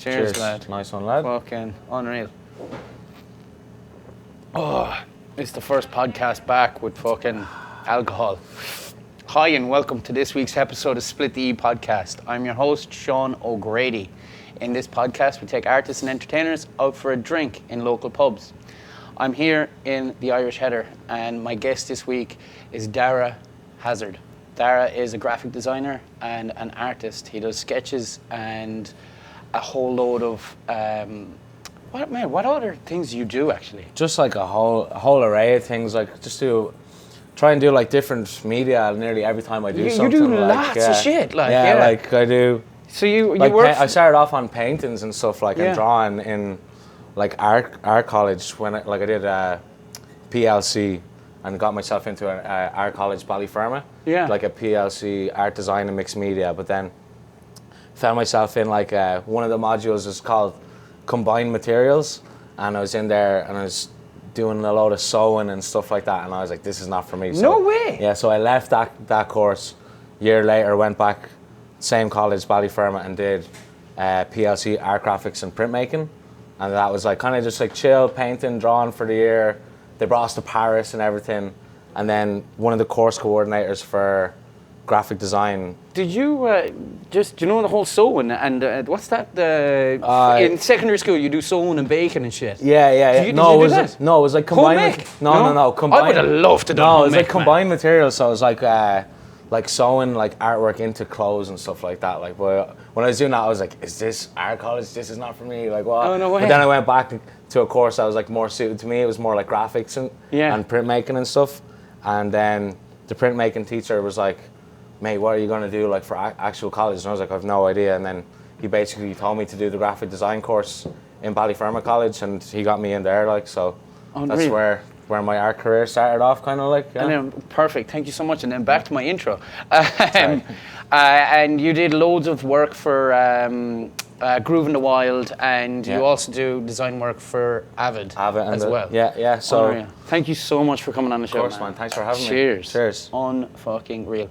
Cheers, lad. Nice one, lad. Fucking unreal. Oh, it's the first podcast back with fucking alcohol. Hi and welcome to this week's episode of Split the E podcast. I'm your host, Sean O'Grady. In this podcast, we take artists and entertainers out for a drink in local pubs. I'm here in the Irish Header, and my guest this week is Dara Hazzard. Dara is a graphic designer and an artist. He does sketches and a whole load of what other things do you do actually? Just like a whole array of things. Like try and do like different media nearly every time I do something. You do lots of shit. Like I do. So you like work. I started off on paintings and stuff and drawing in like art college when I did PLC and got myself into an art college Ballyfermot. Yeah. Like a PLC art design and mixed media, but then found myself in like one of the modules is called combined materials, and I was in there and I was doing a load of sewing and stuff like that, and I was like, this is not for me. So, no way. Yeah, so I left that course. Year later, went back, same college, Ballyfermot, and did PLC art graphics and printmaking, and that was like kind of just like chill painting, drawing for the year. They brought us to Paris and everything, and then one of the course coordinators for graphic design. Did you do you know the whole sewing and what's that? In secondary school, you do sewing and baking and shit. Yeah. Did you do that? No, it was like combined. No. Combined. I would have loved to do. No, it was like combined materials. So it was like sewing like artwork into clothes and stuff like that. Like, but when I was doing that, I was like, is this art college? This is not for me. Like, what? Oh, no way. But then I went back to a course that was like more suited to me. It was more like graphics and printmaking and stuff. And then the printmaking teacher was like, mate, what are you going to do like for actual college? And I was like, I have no idea. And then he basically told me to do the graphic design course in Ballyfermot College, and he got me in there. Like, so that's where my art career started off, kind of like. Yeah. And then, perfect, thank you so much. And then back to my intro. And you did loads of work for Groove in the Wild, and you also do design work for Avid as well. Yeah. So thank you so much for coming on the show. Of course, man. Thanks for having me. Cheers. Unfucking real.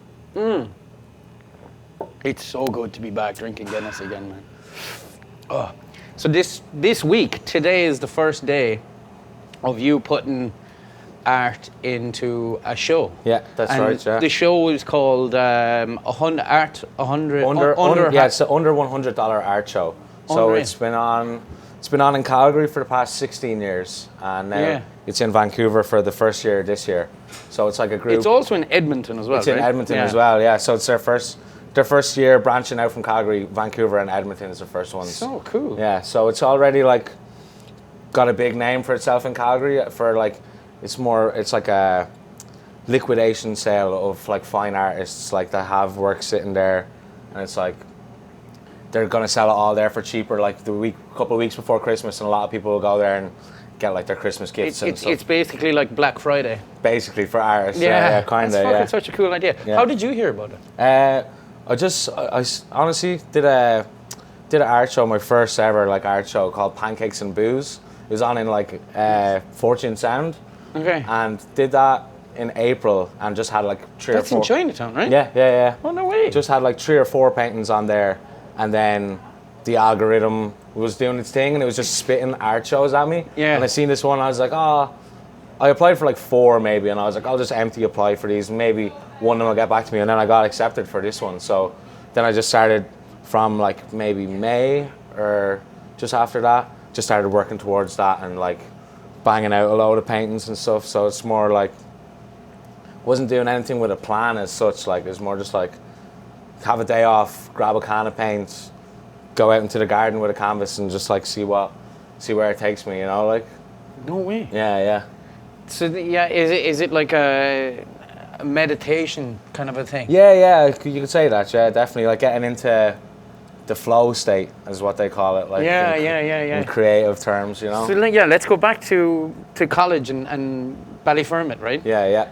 It's so good to be back drinking Guinness again, man. Oh. So this week, today is the first day of you putting art into a show. Yeah, that's right. Yeah. The show is called Under it's the under $100 art show. So Unreal. it's been on in Calgary for the past 16 years, and now it's in Vancouver for the first year this year. So it's like a group. It's also in Edmonton as well. It's in Edmonton as well. Yeah. So it's their first year branching out from Calgary. Vancouver and Edmonton is the first ones. So cool. Yeah. So it's already like got a big name for itself in Calgary. For like, it's like a liquidation sale of like fine artists like that have work sitting there, and it's like they're gonna sell it all there for cheaper like couple of weeks before Christmas, and a lot of people will go there and get like their Christmas gifts and stuff. It's basically like Black Friday. Basically for artists. Yeah, kind of. That's fucking such a cool idea. Yeah. How did you hear about it? I honestly did an art show, my first ever like art show called Pancakes and Booze. It was on in like Fortune Sound. Okay. And did that in April and just had like three or four. That's in Chinatown, right? Yeah. Oh, no way. Just had like 3 or 4 paintings on there, and then the algorithm was doing its thing and it was just spitting art shows at me. Yeah. And I seen this one, I was like, I applied for like 4 maybe, and I was like, I'll just empty apply for these, maybe one of them will get back to me, and then I got accepted for this one. So then I just started from like maybe May or just after that, just started working towards that and like banging out a load of paintings and stuff. So it's more like, wasn't doing anything with a plan as such. Like, it was more just like have a day off, grab a can of paint, go out into the garden with a canvas and just like see where it takes me, you know, like. No way. Yeah. So is it like a meditation kind of a thing? Yeah, you could say that. Yeah, definitely, like getting into the flow state is what they call it. Like in creative terms, you know. So let's go back to college and Ballyfermot, right? Yeah.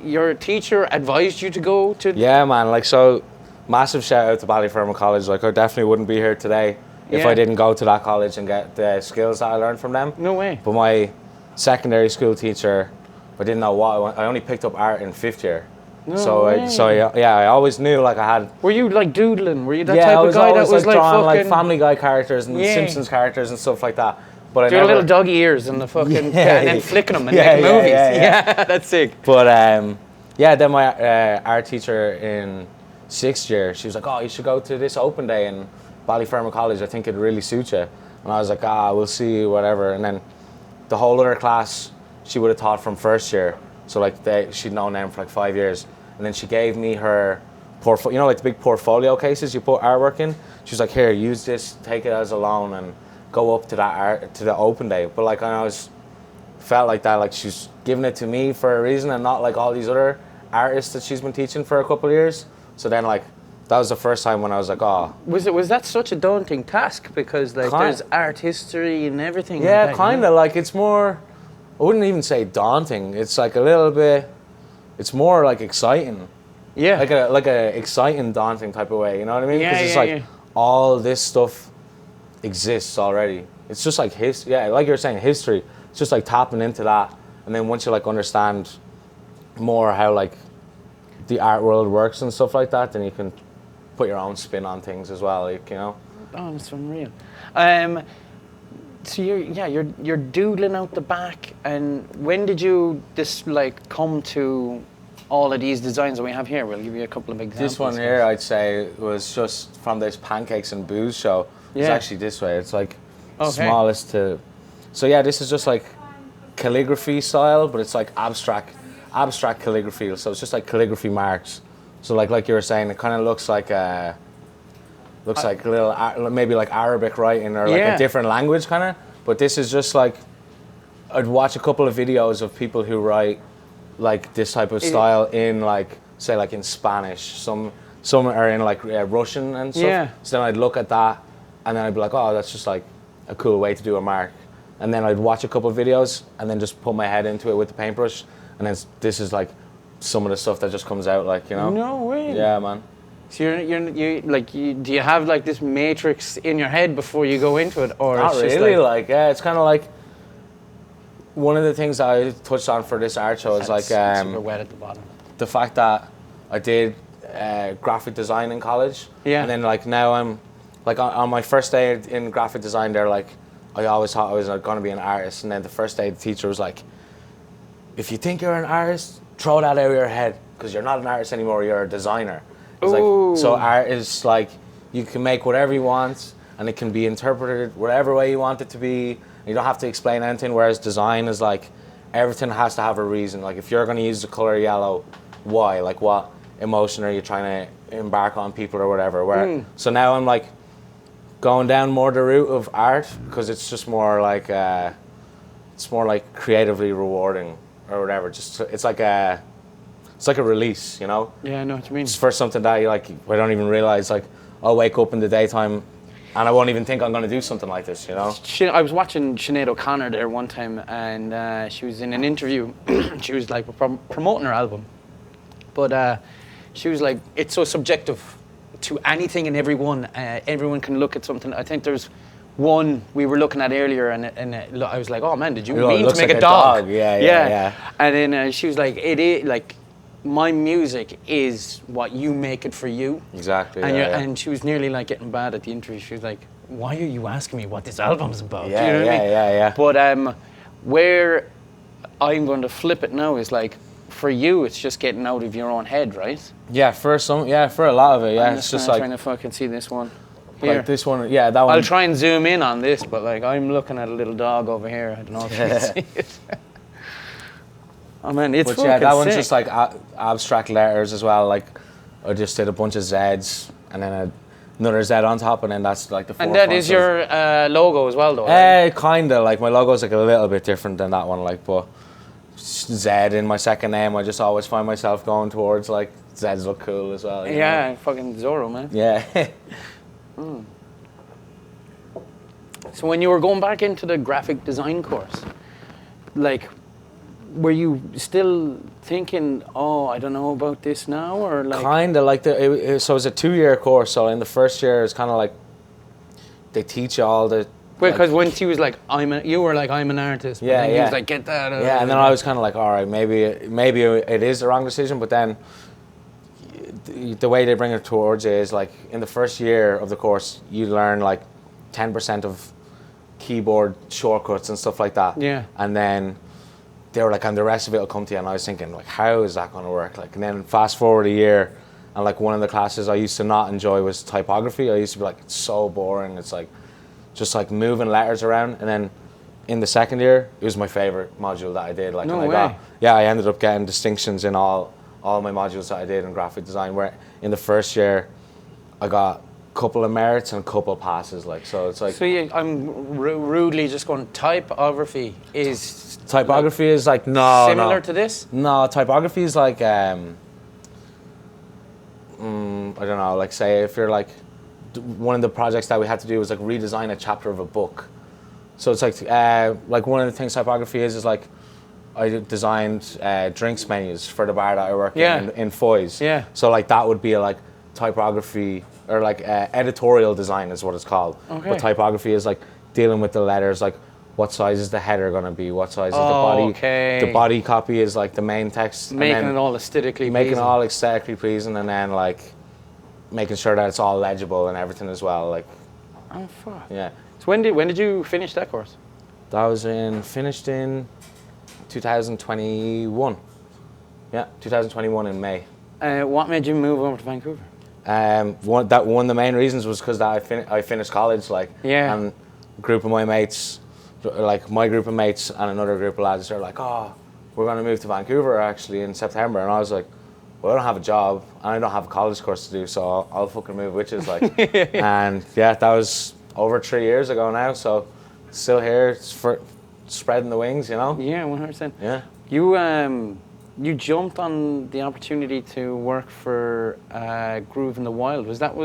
Your teacher advised you to go to. Yeah, man. Like, so massive shout out to Ballyfermot College. Like, I definitely wouldn't be here today if I didn't go to that college and get the skills that I learned from them. No way. But my secondary school teacher, I didn't know what I only picked up art in 5th year. I always knew like I had. Were you like doodling? Were you that Yeah, type I of was guy always that was like drawing fucking like Family Guy characters and Yeah. Simpsons characters and stuff like that. But I your never. little doggy ears and the fucking and then flicking them and Yeah, making yeah, movies? yeah. That's sick. But then my art teacher in 6th year, she was like, "Oh, you should go to this open day in Ballyfermot College. I think it'd really suit you." And I was like, "We'll see, whatever." And then the whole other class, she would have taught from 1st year, so like she'd known them for like 5 years. And then she gave me her portfolio, you know, like the big portfolio cases you put artwork in. She was like, "Here, use this, take it as a loan, and go up to the open day." But like I always felt like that, like she's giving it to me for a reason, and not like all these other artists that she's been teaching for a couple of years. So then like that was the first time when I was like, "Oh." Was that such a daunting task because like there's art history and everything? Yeah, like that, kind of like it's more. I wouldn't even say daunting. It's like a little bit. It's more like exciting. Yeah. Like a exciting, daunting type of way. You know what I mean? Yeah, it's yeah, like yeah. all this stuff exists already. It's just like like you're saying, history. It's just like tapping into that, and then once you like understand more how like the art world works and stuff like that, then you can put your own spin on things as well. Like, you know. Oh, that's unreal. So you're doodling out the back, and when did you come to all of these designs that we have here? We'll give you a couple of examples. This one here, I'd say, was just from this Pancakes and Booze show. It's actually this way. It's like smallest to. So yeah, this is just like calligraphy style, but it's like abstract calligraphy. So it's just like calligraphy marks. So like you were saying, it kind of looks like like a little maybe like Arabic writing or like a different language kind of. But this is just like I'd watch a couple of videos of people who write like this type of style in like say like in Spanish. Some are in like Russian and stuff. Yeah. So then I'd look at that and then I'd be like, oh, that's just like a cool way to do a mark. And then I'd watch a couple of videos and then just put my head into it with the paintbrush. And then this is like some of the stuff that just comes out, like, you know. No way. Yeah, man. So do you have like this matrix in your head before you go into it, or Not it's just really? Like, yeah, it's kind of like one of the things I touched on for this art show is like super wet at the bottom. the fact that I did graphic design in college. Yeah. And then like now I'm like on my first day in graphic design, they're like, I always thought I was going to be an artist, and then the first day the teacher was like, if you think you're an artist, throw that out of your head, because you're not an artist anymore, you're a designer. It's like, so art is like, you can make whatever you want, and it can be interpreted whatever way you want it to be. You don't have to explain anything, whereas design is like, everything has to have a reason. Like if you're going to use the color yellow, why? Like what emotion are you trying to embark on people or whatever? So now I'm like going down more the route of art, because it's just more like it's more like creatively rewarding or whatever. Just it's like a release, you know. Yeah, I know what you mean. It's for something that you like. I don't even realize. Like I'll wake up in the daytime, and I won't even think I'm going to do something like this, you know. I was watching Sinead O'Connor there one time, and she was in an interview. She was like promoting her album, but she was like, it's so subjective to anything and everyone. Everyone can look at something. I think there's one we were looking at earlier, and I was like, oh man, did you mean to make like a dog? Yeah. And then she was like, it is like, my music is what you make it for you. Exactly. And, and she was nearly like getting bad at the interview. She was like, why are you asking me what this album's about? Yeah, Do you know what I mean? yeah. But where I'm going to flip it now is like, for you, it's just getting out of your own head, right? Yeah, for a lot of it, yeah. It's just like trying to fucking see this one. Here. Like this one, yeah, that one. I'll try and zoom in on this, but like I'm looking at a little dog over here. I don't know if you can see it. Oh man, it's fucking that one's sick. just like abstract letters as well. Like I just did a bunch of Zs and then another Z on top, and then that's like the. And that is your logo as well, though. Right? Kinda. Like my logo's like a little bit different than that one. Like, but Z in my second name, I just always find myself going towards like Zs look cool as well. You know? Fucking Zorro, man. Yeah. So when you were going back into the graphic design course, like, were you still thinking, oh, I don't know about this now, or like? Kind of like so it was a 2-year course. So in the first year, it's kind of like they teach you all the. Because when she was like, you were like, I'm an artist. But then he was like, get that. Yeah, and then I was kind of like, all right, maybe it is the wrong decision, but then the way they bring it towards it is like in the first year of the course, you learn like 10% of keyboard shortcuts and stuff like that. Yeah. And then they were like, and the rest of it will come to you. And I was thinking, like, how is that going to work? Like, and then fast forward a year, and like one of the classes I used to not enjoy was typography. I used to be like, it's so boring. It's like just like moving letters around. And then in the second year, it was my favorite module that I did. Like, No and way. I ended up getting distinctions in all my modules that I did in graphic design. Where in the first year, I got a couple of merits and a couple of passes. Like, so it's like. So I'm rudely just going. Typography is. Typography is like similar to this? No, typography is like I don't know. Like, say if you're like one of the projects that we had to do was like redesign a chapter of a book. So it's like one of the things typography is like I designed drinks menus for the bar that I work in Foy's. Yeah. So like that would be like typography or like editorial design is what it's called. Okay. But typography is like dealing with the letters, like what size is the header going to be, what size is the body. Okay. The body copy is like the main text. Making it all aesthetically pleasing, and then like making sure that it's all legible and everything as well. Like, oh fuck. yeah. So when did you finish that course? That was finished in 2021. Yeah, 2021 in May. What made you move over to Vancouver? One of the main reasons was because I finished college, like, Yeah. and a group of my mates, like my group of mates and another group of lads, are like, oh, we're going to move to Vancouver actually in September, and I was like, well, I don't have a job and I don't have a college course to do, so I'll fucking move, which is like, and yeah, that was over 3 years ago now, so still here, it's for spreading the wings, you know? Yeah, 100%. Yeah. You jumped on the opportunity to work for Groove in the Wild. Is that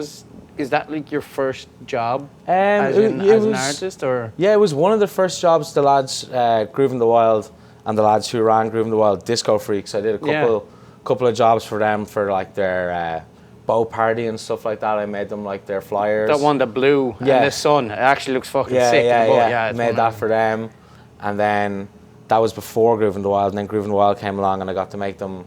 like your first job as an artist, or? Yeah, it was one of the first jobs the lads, Groove in the Wild, and the lads who ran Groove in the Wild, Disco Freaks. I did a couple of jobs for them for like their boat party and stuff like that. I made them like their flyers. That one, the blue and the sun. It actually looks fucking sick. Yeah. Made that for them, and then that was before Groove in the Wild. And then Groove in the Wild came along, and I got to make them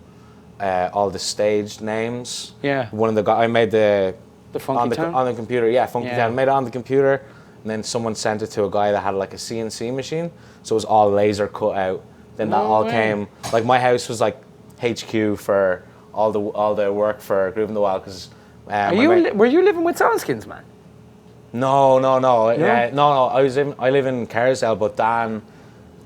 all the stage names. Yeah. One of the guys I made the Funky Town? on the computer. Yeah, Funky Yeah. Town. Made it on the computer, and then someone sent it to a guy that had like a CNC machine, so it was all laser cut out. Then that all came. Like my house was like HQ for all the work for Groove in the Wild, because. Were you living with Solskins, man? No. I live in Carousel, but Dan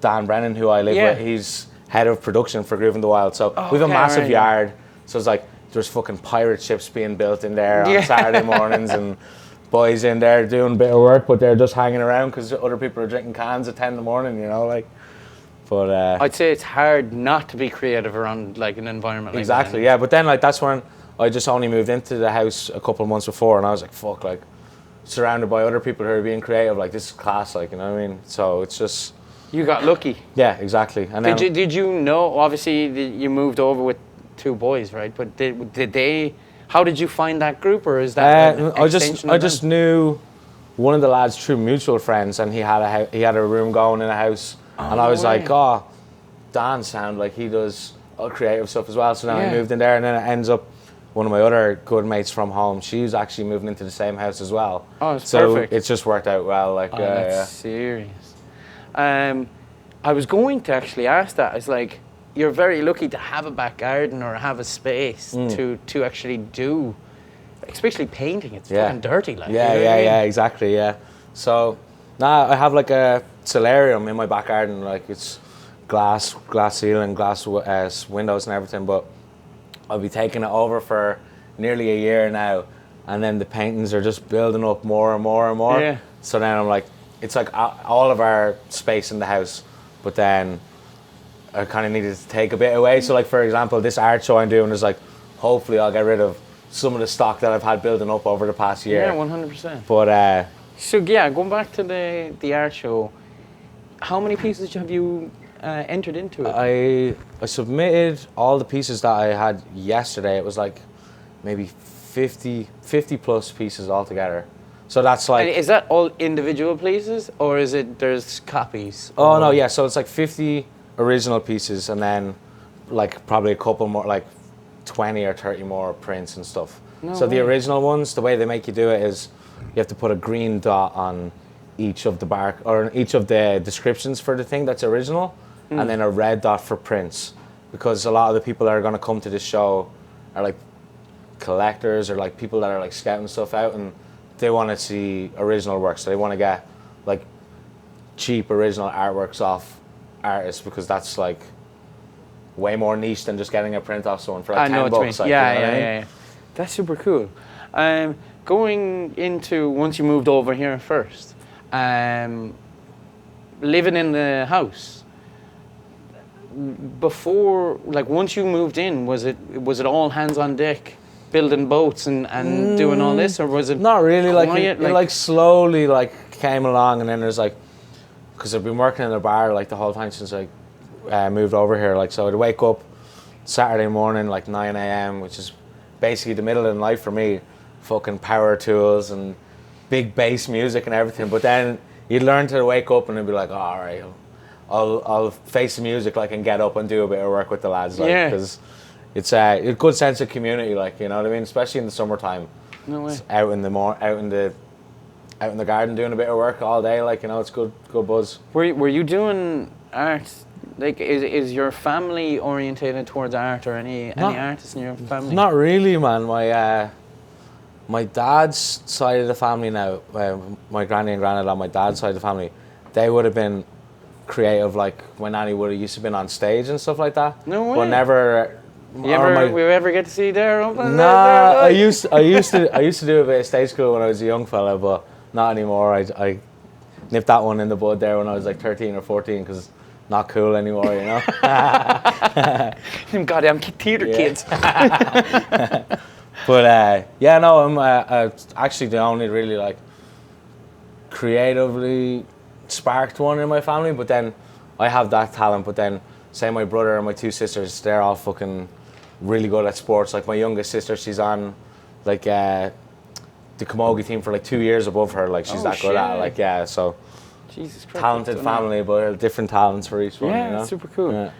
Brennan, who I live with, he's head of production for Groove in the Wild. So we have a massive yard. So it's like there's fucking pirate ships being built in there on Saturday mornings, and boys in there doing a bit of work, but they're just hanging around because other people are drinking cans at 10 in the morning, you know, like. But I'd say it's hard not to be creative around like an environment like that. Exactly, yeah. But then like that's when I just only moved into the house a couple of months before, and I was like, fuck, like surrounded by other people who are being creative, like this is class, like, you know what I mean? So it's just. You got lucky. Yeah, exactly. And then, did you know? Obviously, you moved over with two boys, right? But did they? How did you find that group, or is that? I just knew one of the lads through mutual friends, and he had a room going in a house, and I was like, oh, Dan sound like he does creative stuff as well. So then I moved in there, and then it ends up one of my other good mates from home. She was actually moving into the same house as well. Oh, it's perfect. So it's just worked out well. Like, that's serious. I was going to actually ask that. It's like, you're very lucky to have a back garden or have a space to actually do, especially painting. It's fucking dirty, like. Yeah, exactly, yeah. So now I have like a solarium in my back garden. Like it's glass ceiling, glass windows and everything. But I'll be taking it over for nearly a year now, and then the paintings are just building up more and more and more. Yeah. So then I'm like, it's like all of our space in the house, but then I kind of needed to take a bit away. So like, for example, this art show I'm doing is like, hopefully I'll get rid of some of the stock that I've had building up over the past year. Yeah, 100%. But so yeah, going back to the art show, how many pieces have you entered into it? I submitted all the pieces that I had yesterday. It was like maybe 50 plus pieces altogether. So that's like... And is that all individual pieces, or is it there's copies? Oh, no, yeah. So it's like 50 original pieces, and then like probably a couple more, like 20 or 30 more prints and stuff. No so the way. original ones, the way they make you do it is you have to put a green dot on each of the bark or each of the descriptions for the thing that's original, and then a red dot for prints, because a lot of the people that are going to come to this show are like collectors or like people that are like scouting stuff out, and they want to see original work, so they want to get like cheap original artworks off artists, because that's like way more niche than just getting a print off someone for like $10. Like, yeah, you know what I mean? yeah. That's super cool. Going into, once you moved over here first, living in the house, before, like once you moved in, was it all hands on deck, building boats and doing all this, or was it not really quiet, it like slowly like came along, and then there's like, because I've been working in a bar like the whole time since I moved over here, like, so I'd wake up Saturday morning like 9 a.m, which is basically the middle of the night for me, fucking power tools and big bass music and everything, but then you'd learn to wake up and it'd be like, oh, all right, I'll face the music like and get up and do a bit of work with the lads, like, because it's a good sense of community, like, you know what I mean, especially in the summertime. No way. It's out in the garden doing a bit of work all day, like, you know, it's good buzz. Were you doing art? Like, is your family orientated towards art, or any artists in your family? Not really, man. My dad's side of the family now, my granny and granddad on my dad's side of the family, they would have been creative, like my nanny would have used to been on stage and stuff like that. No way. But never. We ever get to see Dara? Nah, I used to do a bit of stage school when I was a young fella, but not anymore. I nipped that one in the bud there when I was like 13 or 14, because not cool anymore, you know. Them goddamn theatre kids. But yeah, no, I'm actually the only really like creatively sparked one in my family. But then I have that talent. But then, say my brother and my two sisters, they're all fucking really good at sports. Like my youngest sister, she's on like the camogie team for like 2 years above her. Like she's that good at it. Like, yeah, so Jesus Christ, talented family, but different talents for each one. Yeah, you know? that's super cool. Yeah.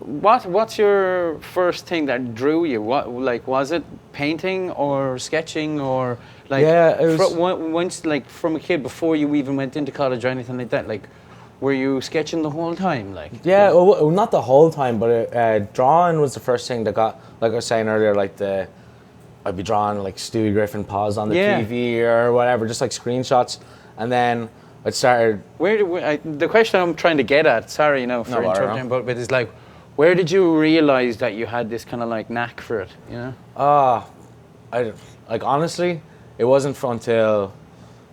What's your first thing that drew you? What, like, was it painting or sketching, or like? Yeah, it was once, like, from a kid, before you even went into college or anything like that. Like, were you sketching the whole time? Like, yeah, well, not the whole time, but drawing was the first thing that got, like I was saying earlier, like I'd be drawing like Stewie Griffin paws on the TV or whatever, just like screenshots, and then I started. The question I'm trying to get at, sorry, you know, for interrupting, but it's like, where did you realize that you had this kind of like knack for it? You know? I like, honestly, it wasn't until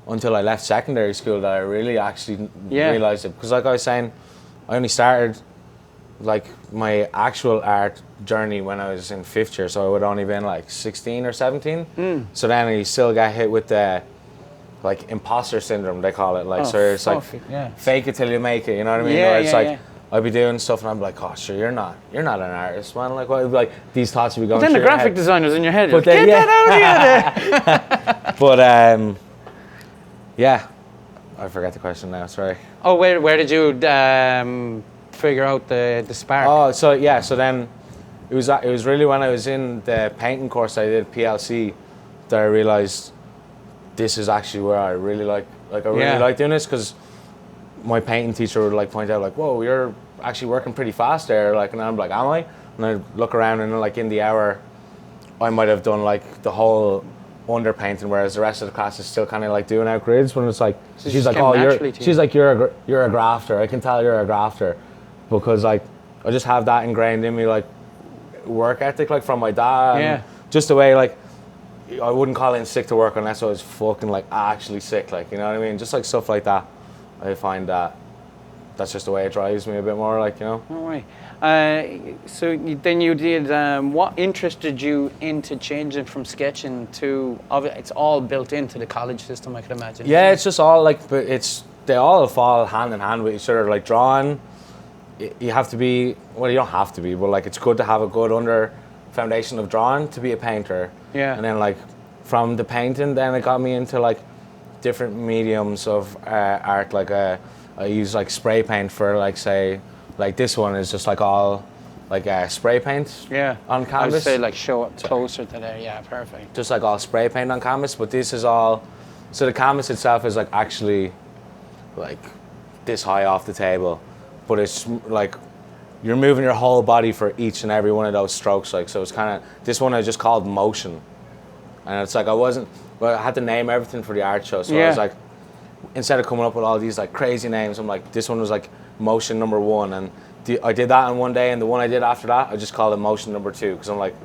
I left secondary school that I really actually realized it. Because like I was saying, I only started like my actual art journey when I was in 5th year, so I would only been like 16 or 17. So then you still got hit with the like imposter syndrome, they call it. Like, so it's like fake it till you make it, you know what I mean? Or it's like I'd be doing stuff and I'm like, oh sure, you're not an artist, man. Like, what, like these thoughts would be going then through the graphic designer's in your head. But then, get that out of here. But yeah, I forgot the question now, sorry. Oh, where did you figure out the spark? Oh, so then it was really when I was in the painting course I did, PLC, that I realized this is actually where I really like doing this, because my painting teacher would like point out like, whoa, you're actually working pretty fast there, like, and I'm like, am I? And I look around and like in the hour I might have done like the whole underpainting, whereas the rest of the class is still kind of like doing out grids. When it's like, so she's like, oh, you're a grafter. I can tell you're a grafter, because like I just have that ingrained in me, like work ethic, like from my dad. And just the way, like, I wouldn't call in sick to work unless I was fucking like actually sick, like, you know what I mean? Just like stuff like that. I find that's just the way it drives me a bit more, like, you know. No way. So then you did. What interested you into changing from sketching to? It's all built into the college system, I could imagine. Yeah, it's just all like, but they all fall hand in hand with each other. Like drawing, you have to be. Well, you don't have to be, but like it's good to have a good foundation of drawing to be a painter. Yeah. And then like from the painting, then it got me into like different mediums of art. Like I use like spray paint for like, say, like this one is just like all like spray paint Yeah. on I would canvas. say like show it closer to there. Yeah, perfect. Just like all spray paint on canvas, but this is all, so the canvas itself is like actually like this high off the table, but it's like you're moving your whole body for each and every one of those strokes. Like, so it's kind of, this one I just called motion, and it's like I had to name everything for the art show, so I was like, instead of coming up with all these like crazy names, I'm like, this one was like motion number 1, and I did that on one day, and the one I did after that I just called it motion number 2, because I'm like,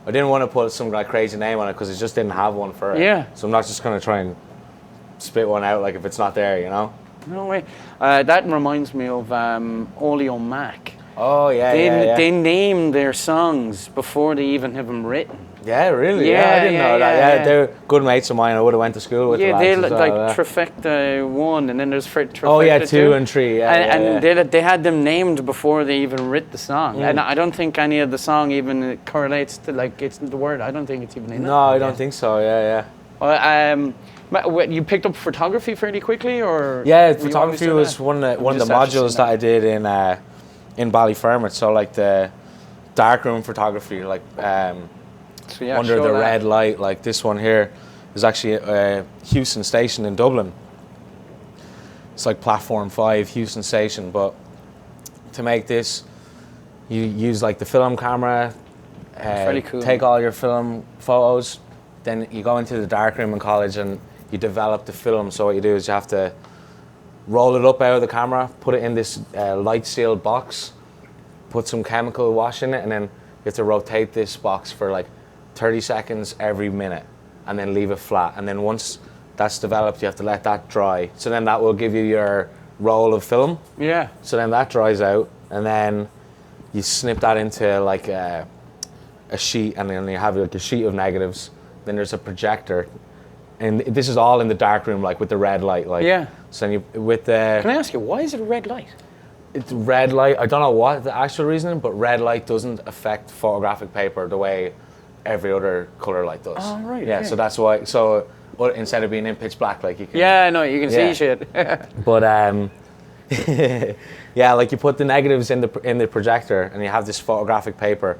I didn't want to put some like crazy name on it because it just didn't have one for it. Yeah. So I'm not just gonna try and spit one out like if it's not there, you know. No way. That reminds me of Olio Mac. Oh yeah, They name their songs before they even have them written. Yeah, really? Yeah, I didn't know that. yeah. They're good mates of mine. I would have went to school with the Yeah, lads they as like well, Trifecta 1, and then there's Trifecta 2. Oh yeah, 2 and 3. Yeah, and they had them named before they even writ the song. And I don't think any of the song even correlates to like it's the word. I don't think it's even in it. No, I don't think so. Yeah. You picked up photography fairly quickly, or Yeah, were you always photography doing was that? one of the Just after modules seeing that I did in Ballyfermot. So like the darkroom photography, like So, yeah, under show the that. red light, like this one here is actually Houston Station in Dublin. It's like platform 5, Houston Station. But to make this, you use like the film camera, Pretty cool. take all your film photos, then you go into the darkroom in college and you develop the film. So what you do is you have to roll it up out of the camera, put it in this light sealed box, put some chemical wash in it, and then you have to rotate this box for like 30 seconds every minute, and then leave it flat. And then once that's developed, you have to let that dry. So then that will give you your roll of film. Yeah. So then that dries out, and then you snip that into like a sheet, and then you have like a sheet of negatives. Then there's a projector, and this is all in the dark room, like with the red light. Like, Yeah. So you with the. Can I ask you, why is it a red light? It's red light. I don't know what the actual reason, but red light doesn't affect photographic paper the way every other color light does. Oh, right, Yeah, okay. so that's why. So instead of being in pitch black, like you can. Yeah, no, you can Yeah. see shit. But yeah, like you put the negatives in the projector, and you have this photographic paper.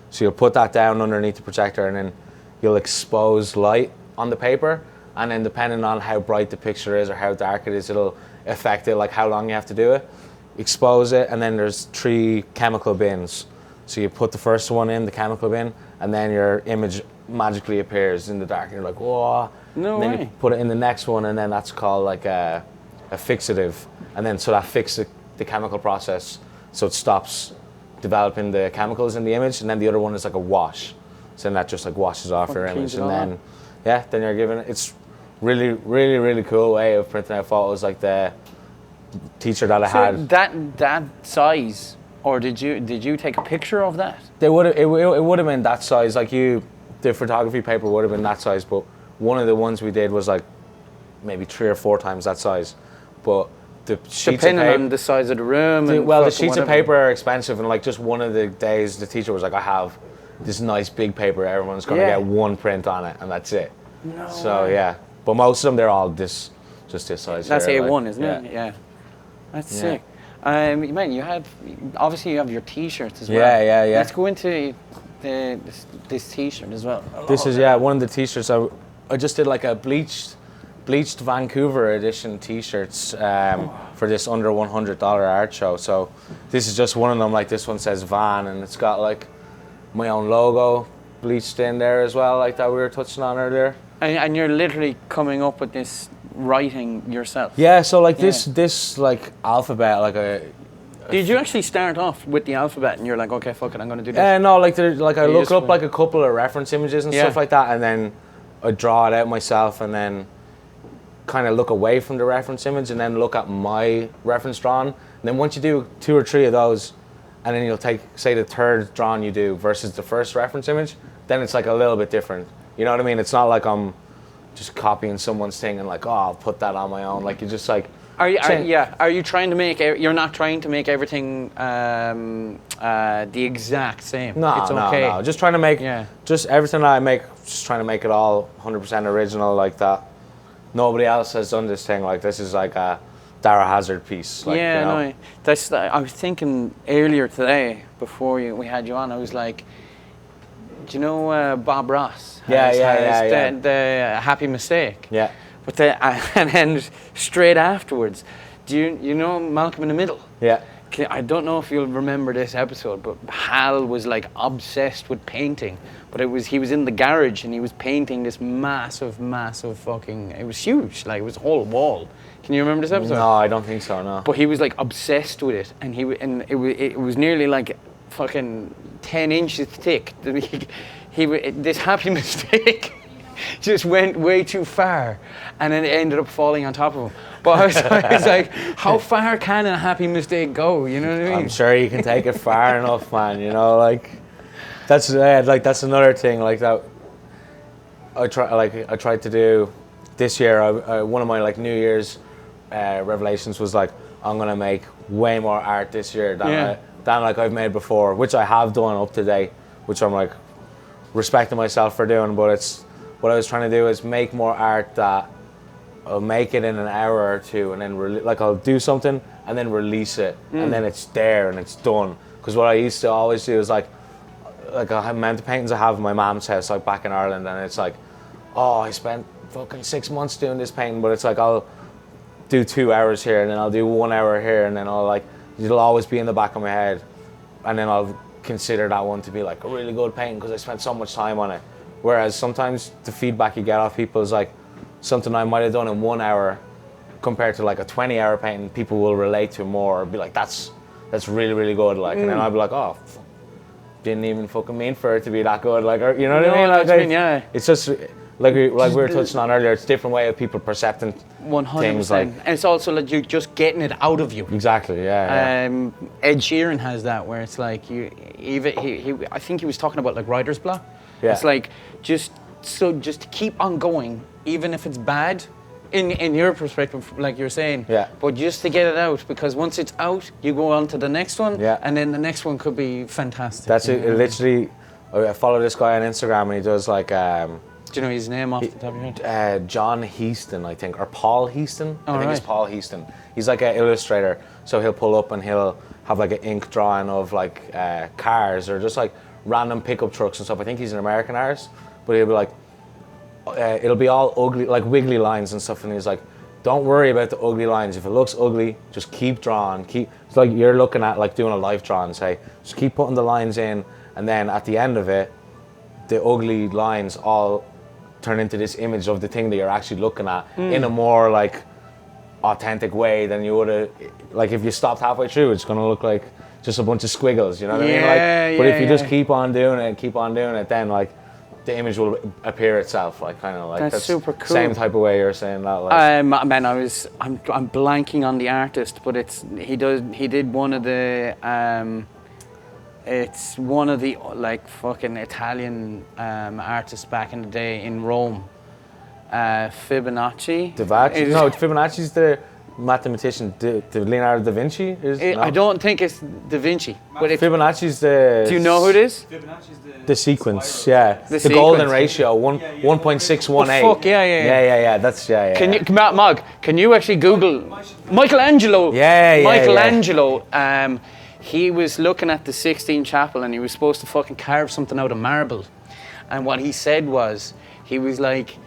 So you'll put that down underneath the projector, and then you'll expose light on the paper, and then depending on how bright the picture is or how dark it is, it'll affect it, like how long you have to do it. Expose it, and then there's 3 chemical bins. So you put the first one in the chemical bin, and then your image magically appears in the dark. And you're like, whoa. No and then way. you put it in the next one, and then that's called like a fixative. And then so that fixes the chemical process, so it stops developing the chemicals in the image. And then the other one is like a wash. So then that just like washes off your Fucking image. cleans it And all then, up. yeah, then you're given, it's really, really, really cool way of printing out photos. Like the teacher that I So had. that size, or did you take a picture of that? It would have been that size. Like the photography paper would have been that size, but one of the ones we did was like maybe 3 or 4 times that size. But the sheets Depending of paper, on the size of the room. And the fucking sheets of whatever. paper are expensive, and like just one of the days, the teacher was like, "I have this nice big paper. Everyone's gonna Yeah. get one print on it, and that's it." No So way. yeah, but most of them they're all just this size. That's here, A1, like, isn't it? Yeah. That's Yeah. sick. Man, you have your T-shirts as well. Yeah. Let's go into this T-shirt as well. This is one of the t-shirts. I just did like a bleached Vancouver edition t-shirts for this under $100 art show. So this is just one of them. Like this one says Van, and it's got like my own logo bleached in there as well, like that we were touching on earlier. And you're literally coming up with this writing yourself. Yeah, so like Yeah. this like alphabet, like Did you actually start off with the alphabet and you're like, okay, fuck it, I'm going to do this? no, like I You look just up went- like a couple of reference images and Yeah. stuff like that, and then I draw it out myself, and then kind of look away from the reference image and then look at my reference drawing. And then once you do 2 or 3 of those, and then you'll take, say, the third drawing you do versus the first reference image, then it's like a little bit different. You know what I mean? It's not like I'm just copying someone's thing and like, oh, I'll put that on my own. Like you just like. Are you trying to make? You're not trying to make everything the exact same. No, it's okay. no. Just trying to make. Yeah. Just everything I make, just trying to make it all 100% original like that. Nobody else has done this thing. Like this is like a Dara Hazzard piece. Like, yeah, you know? no, I was thinking earlier today before we had you on. I was like, do you know Bob Ross? Yeah. The Happy Mistake. Yeah. But and then straight afterwards, do you know Malcolm in the Middle? Yeah. I don't know if you'll remember this episode, but Hal was like obsessed with painting. But he was in the garage and he was painting this massive fucking. It was huge, like it was a whole wall. Can you remember this episode? No, I don't think so. No. But he was like obsessed with it, and it was nearly like fucking 10 inches thick. This Happy Mistake just went way too far, and then it ended up falling on top of him. But I was like, how far can a Happy Mistake go? You know what I mean? I'm sure you can take it far enough, man. You know, like that's another thing. Like that, I tried to do this year. One of my like New Year's revelations was like, I'm gonna make way more art this year than like I've made before, which I have done up to date, which I'm like respecting myself for doing. But it's what I was trying to do is make more art that I'll make it in an hour or two, and then I'll do something and then release it, and then it's there and it's done. Because what I used to always do is like I have amount of paintings I have in my mom's house, like back in Ireland, and it's like, oh, I spent fucking 6 months doing this painting, but it's like I'll do 2 hours here, and then I'll do 1 hour here, and then it'll always be in the back of my head, and then I'll consider that one to be like a really good painting because I spent so much time on it. Whereas sometimes the feedback you get off people is like something I might have done in 1 hour compared to like a 20-hour painting, people will relate to more or be like, that's really, really good. Like, and then I'll be like, oh, didn't even fucking mean for it to be that good. Like, or, you know what I mean? Like, yeah. It's just like we were touching on earlier. It's a different way of people percepting 100%. things. Like, and it's also like you're just getting it out of you. Exactly. Yeah. Ed Sheeran has that where it's like I think he was talking about like writer's block. Yeah. It's like just keep on going, even if it's bad, in your perspective, like you're saying. Yeah. But just to get it out, because once it's out, you go on to the next one. Yeah. And then the next one could be fantastic. That's it. Literally, I follow this guy on Instagram and he does like. Do you know his name off the top of your head? John Heaston, I think, or Paul Heaston. I think right. it's Paul Heaston. He's like an illustrator, so he'll pull up and he'll have like an ink drawing of like cars or just like random pickup trucks and stuff. I think he's an American artist, but he'll be like, it'll be all ugly, like wiggly lines and stuff, and he's like, don't worry about the ugly lines. If it looks ugly, just keep drawing. It's like you're looking at like doing a life drawing, say, just keep putting the lines in, and then at the end of it, the ugly lines all turn into this image of the thing that you're actually looking at in a more like authentic way than you would have. Like if you stopped halfway through, it's gonna look like just a bunch of squiggles. You know what I mean? Like, but if you just keep on doing it, then like the image will appear itself. Like kind of like that's super cool. Same type of way you're saying that. Like. Man, I'm blanking on the artist, but he did one of the. It's one of the like fucking Italian artists back in the day in Rome. Fibonacci. No, Fibonacci's the mathematician. The Leonardo da Vinci is. No? I don't think it's Da Vinci. But Fibonacci's the. Do you know who it is? Fibonacci's the sequence, yeah. The sequence. Golden ratio, 1.618. Oh, fuck, yeah. That's yeah. Can you, Mog? Can you actually Google Michelangelo? Yeah. Michelangelo. He was looking at the Sistine Chapel and he was supposed to fucking carve something out of marble. And what he said was, he was like,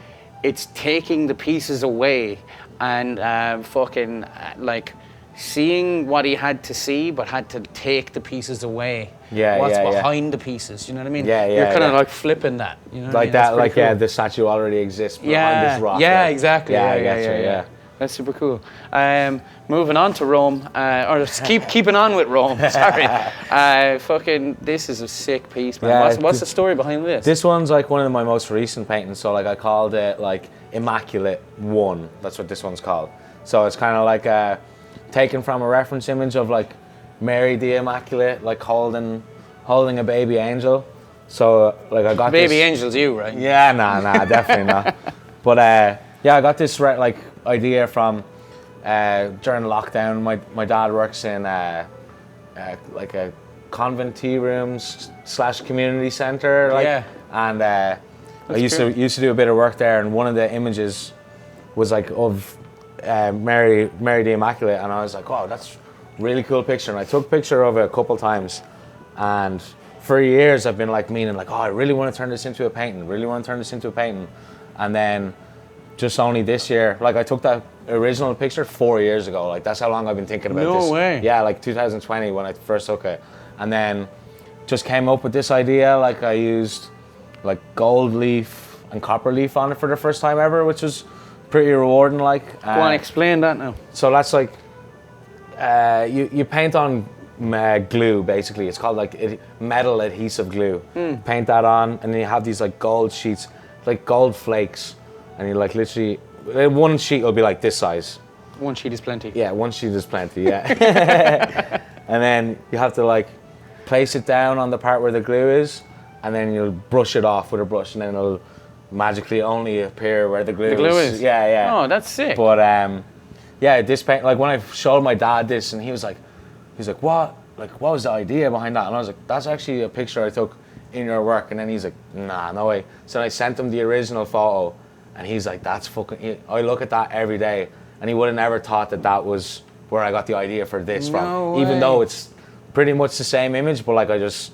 it's taking the pieces away and fucking like seeing what he had to see, but had to take the pieces away. What's behind the pieces? You know what I mean? You're kind of like flipping that. You know what like I mean? that, cool. The statue already exists behind this rock. Yeah, right? exactly. Yeah. That's super cool. Moving on to Rome, or keeping on with Rome. Sorry. Fucking, this is a sick piece, man. Yeah, what's the story behind this? This one's like one of my most recent paintings. So like I called it like Immaculate 1. That's what this one's called. So it's kind of like taken from a reference image of like Mary the Immaculate, like holding a baby angel. So like I got baby angel's you, right? Yeah, nah, definitely not. But I got this like idea from during lockdown. My dad works in like a convent tea rooms / community center, like, and I used to do a bit of work there. And one of the images was like of Mary the Immaculate, and I was like, oh, that's a really cool picture. And I took a picture of it a couple times, and for years I've been like meaning like, oh, I really want to turn this into a painting, and then just only this year, like I took that original picture 4 years ago. Like that's how long I've been thinking about this. No way. Yeah, like 2020 when I first took it, and then just came up with this idea. Like I used like gold leaf and copper leaf on it for the first time ever, which was pretty rewarding. Like, go on, explain that now. So that's like you paint on glue basically. It's called like metal adhesive glue. Paint that on, and then you have these like gold sheets, like gold flakes, and you like literally one sheet will be like this size. One sheet is plenty. Yeah, one sheet is plenty. Yeah, and then you have to like place it down on the part where the glue is, and then you'll brush it off with a brush, and then it'll magically only appear where the glue is. Yeah, yeah. Oh, that's sick. But yeah, this paint, like when I showed my dad this, and he was like, what? Like, what was the idea behind that? And I was like, that's actually a picture I took in your work. And then he's like, nah, no way. So I sent him the original photo, and he's like, that's fucking. I look at that every day, and he would have never thought that that was where I got the idea for this from. Way. Even though it's pretty much the same image, but like I just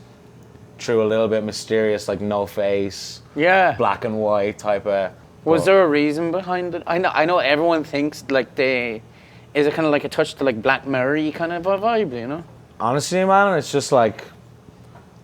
threw a little bit mysterious, like no face, black and white type of. Was there a reason behind it? I know everyone thinks like is it kind of like a touch to like Black Mirror-y kind of a vibe, you know? Honestly, man, it's just like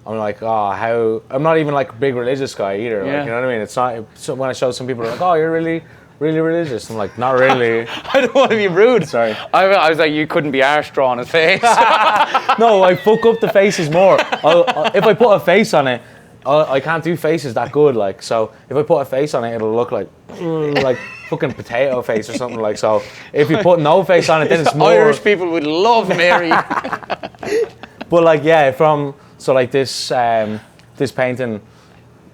I'm like, oh, how I'm not even like a big religious guy either. Yeah. Like, you know what I mean? It's not. So when I show some people, they're like, oh, you're really religious. I'm like, not really. I don't want to be rude. Sorry. I was like, you couldn't be arse drawing his face. No, I fuck up the faces more. If I put a face on it, I can't do faces that good. Like, so if I put a face on it, it'll look like fucking potato face or something like. So if you put no face on it, then it's more. Irish people would love Mary. But like, yeah, so like this painting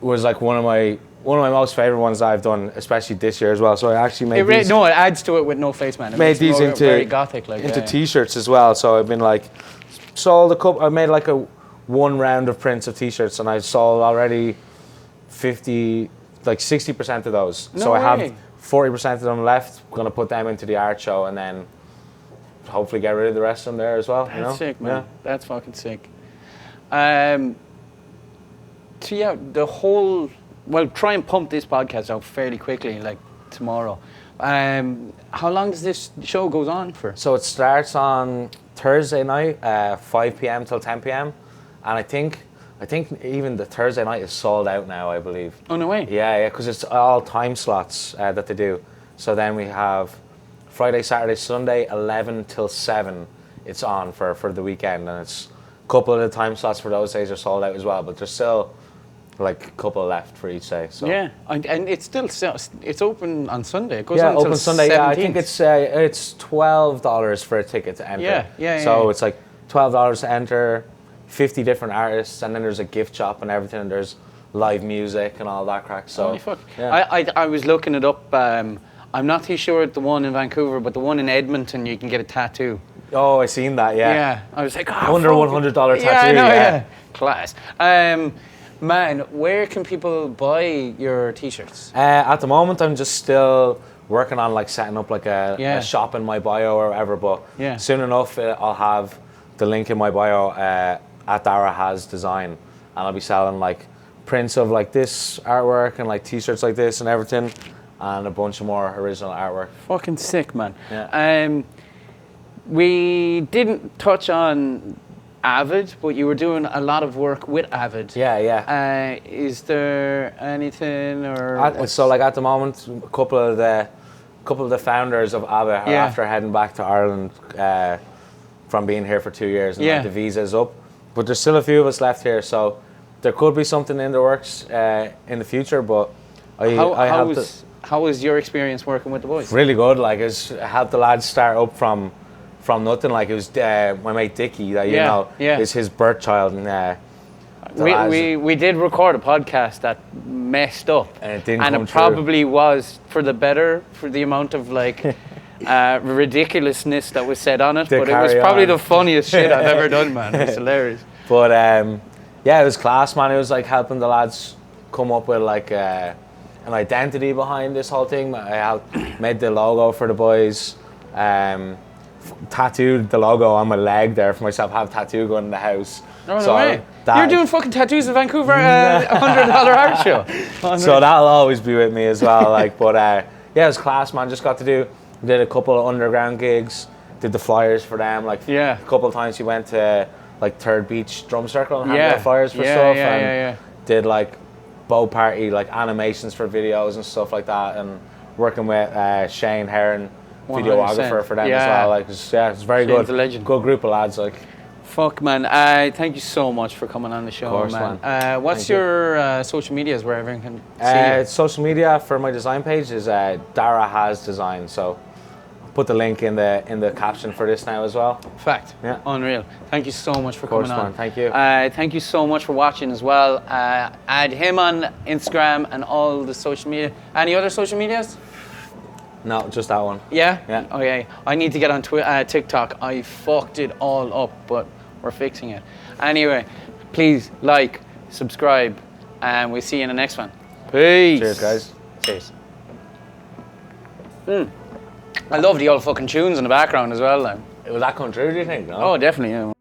was like one of my most favorite ones that I've done, especially this year as well. So I actually made these. No, it adds to it with no face, man. It made these into very gothic, like into t-shirts as well. So I've been like sold a couple. I made like one round of prints of t-shirts, and I sold already 60% of those. No so I way. have 40% of them left. I'm gonna put them into the art show, and then hopefully get rid of the rest of them there as well. That's sick, man. Yeah. That's fucking sick. So yeah, try and pump this podcast out fairly quickly, like tomorrow. How long does this show goes on for? So it starts on Thursday night, 5 p.m. till 10 p.m. And I think even the Thursday night is sold out now, I believe. Oh, no way. Yeah, because it's all time slots that they do. So then we have Friday, Saturday, Sunday, 11 till 7. It's on for the weekend, and it's a couple of the time slots for those days are sold out as well. But there's still like a couple left for each day. So. Yeah, and it's still it's open on Sunday. It goes yeah, on open until Sunday. 17th. Yeah, I think it's $12 for a ticket to enter. Yeah. So it's like $12 to enter, 50 different artists, and then there's a gift shop and everything. And there's live music and all that crack. So holy fuck. Yeah. I was looking it up. I'm not too sure the one in Vancouver, but the one in Edmonton, you can get a tattoo. Oh, I seen that. Yeah. Yeah, I was like, under $100 tattoo. Yeah, I know, yeah. Class. Man, where can people buy your t-shirts? At the moment, I'm just still working on like setting up like a shop in my bio or whatever. But soon enough, I'll have the link in my bio at Dara Has Design, and I'll be selling like prints of like this artwork and like t-shirts like this and everything, and a bunch of more original artwork. Fucking sick, man. Yeah. We didn't touch on Avid, but you were doing a lot of work with Avid. Yeah. Is there anything or so like at the moment, a couple of the founders of Avid are after heading back to Ireland from being here for 2 years, and like, the visa's up. But there's still a few of us left here, so there could be something in the works in the future. But how was your experience working with the boys? Really good. Like, I helped the lads start up from nothing. Like, it was my mate Dickie that is his birth child, and we did record a podcast that messed up, and it didn't and come it probably was for the better for the amount of like ridiculousness that was said on it. But it was probably the funniest shit I've ever done, man. It was hilarious. But it was class, man. It was like helping the lads come up with like a an identity behind this whole thing. I made the logo for the boys, tattooed the logo on my leg there for myself, have tattoo gun in the house. No way. You're doing fucking tattoos in Vancouver, $100 art show. So that'll always be with me as well. But yeah, it was class, man. Just got to did a couple of underground gigs, did the flyers for them. A couple of times we went to Third Beach Drum Circle and had flyers for stuff. And did boat party, animations for videos and stuff like that. And working with Shane Heron, videographer for them as well. It's very Shane's good. A legend. Good group of lads. Fuck, man. Thank you so much for coming on the show, of course, man. What's your social medias where everyone can see you? Social media for my design page is Dara Has Design. So I'll put the link in the caption for this now as well. Fact. Yeah. Unreal. Thank you so much for coming on. Man. Thank you. Thank you so much for watching as well. Add him on Instagram and all the social media. Any other social medias? No, just that one. Yeah? Yeah. Okay. I need to get on TikTok. I fucked it all up, but we're fixing it. Anyway, please subscribe, and we'll see you in the next one. Peace. Cheers, guys. Cheers. I love the old fucking tunes in the background as well. Was that coming through, do you think? No? Oh, definitely, yeah.